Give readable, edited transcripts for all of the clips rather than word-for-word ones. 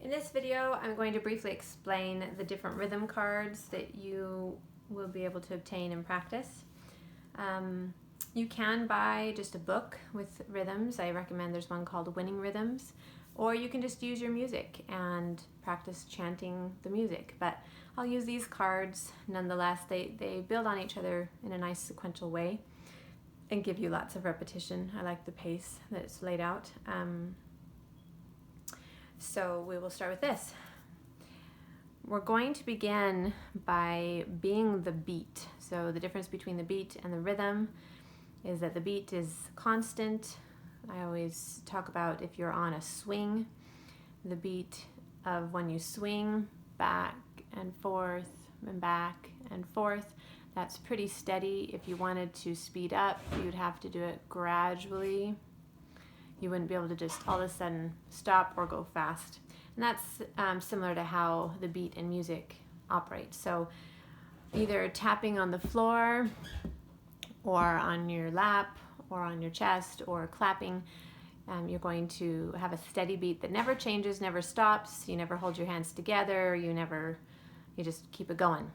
In this video, I'm going to briefly explain the different rhythm cards that you will be able to obtain in practice. You can buy just a book with rhythms. I recommend there's one called Winning Rhythms, or you can just use your music and practice chanting the music. But I'll use these cards nonetheless. They build on each other in a nice sequential way and give you lots of repetition. I like the pace that it's laid out. So we will start with this. We're going to begin by being the beat. So the difference between the beat and the rhythm is that the beat is constant. I always talk about if you're on a swing, the beat of when you swing back and forth and back and forth, that's pretty steady. If you wanted to speed up, you'd have to do it gradually. You wouldn't be able to just all of a sudden stop or go fast. And that's similar to how the beat in music operates. So either tapping on the floor or on your lap or on your chest or clapping, you're going to have a steady beat that never changes, never stops. You never hold your hands together. You just keep it going.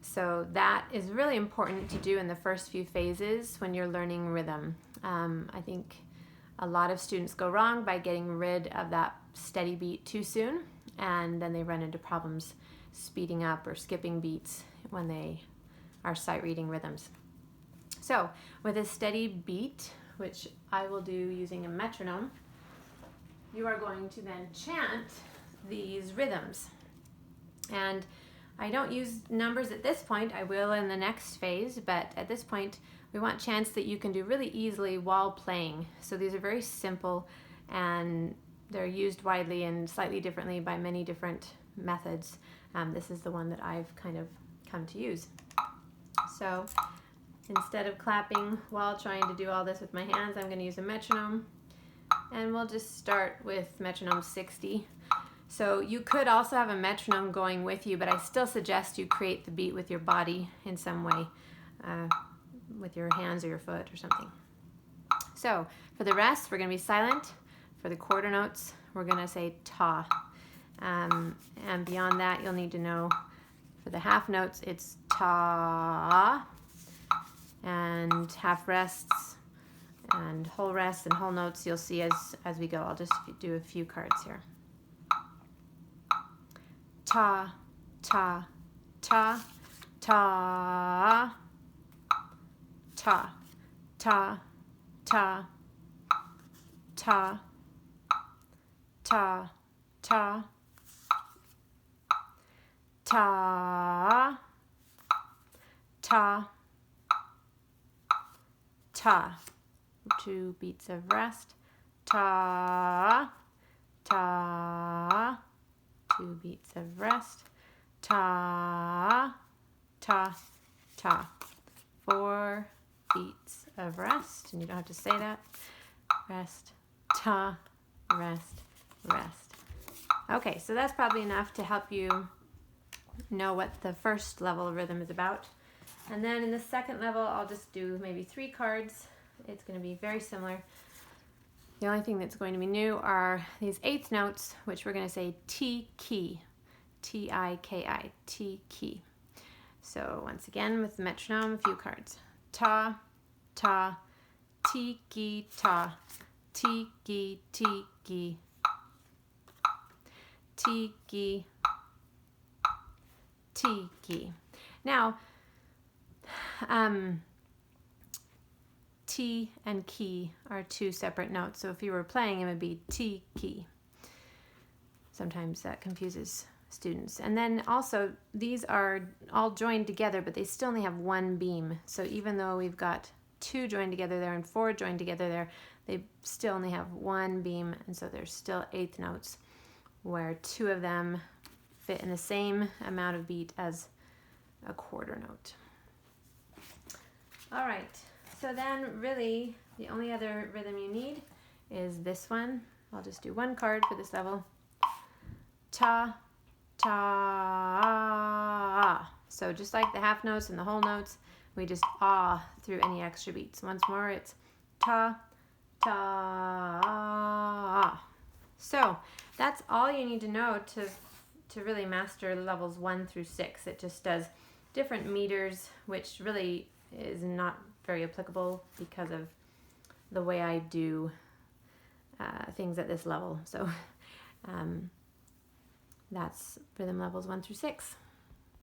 So that is really important to do in the first few phases when you're learning rhythm. I think a lot of students go wrong by getting rid of that steady beat too soon, and then they run into problems speeding up or skipping beats when they are sight reading rhythms. So with a steady beat, which I will do using a metronome, you are going to then chant these rhythms. And I don't use numbers at this point. I will in the next phase, but at this point we want chants that you can do really easily while playing. So these are very simple and they're used widely and slightly differently by many different methods. This is the one that I've kind of come to use. So instead of clapping while trying to do all this with my hands, I'm going to use a metronome, and we'll just start with metronome 60. So you could also have a metronome going with you, but I still suggest you create the beat with your body in some way, with your hands or your foot or something. So for the rest, we're going to be silent. For the quarter notes, we're going to say ta. And beyond that, you'll need to know for the half notes, it's ta. And half rests and whole rests and whole notes you'll see as we go. I'll just do a few cards here. Ta, ta, ta, ta, ta, ta, ta, ta, ta, ta, ta, ta, ta. 2 beats of rest. Ta, ta. 2 beats of rest. Ta, ta, ta. 4 beats of rest, and you don't have to say that. Rest, ta, rest, rest. Okay, so that's probably enough to help you know what the first level of rhythm is about. And then in the second level, I'll just do maybe 3 cards. It's going to be very similar. The only thing that's going to be new are these 8th notes, which we're going to say T key, T-I-K-I, T key. So once again with the metronome, a few cards. Ta, ta, tiki, ta, tiki, tiki, tiki, tiki. Now, T and key are 2 separate notes. So if you were playing, it would be T key. Sometimes that confuses students. And then also, these are all joined together, but they still only have 1 beam. So even though we've got 2 joined together there and 4 joined together there, they still only have 1 beam. And so there's still 8th notes where 2 of them fit in the same amount of beat as a quarter note. All right. So then really the only other rhythm you need is this one. I'll just do 1 card for this level. Ta, ta. So just like the half notes and the whole notes, we just ah through any extra beats. Once more, it's ta, ta. So that's all you need to know to really master levels 1 through 6. It just does different meters, which really is not very applicable because of the way I do things at this level. So that's rhythm levels 1 through 6.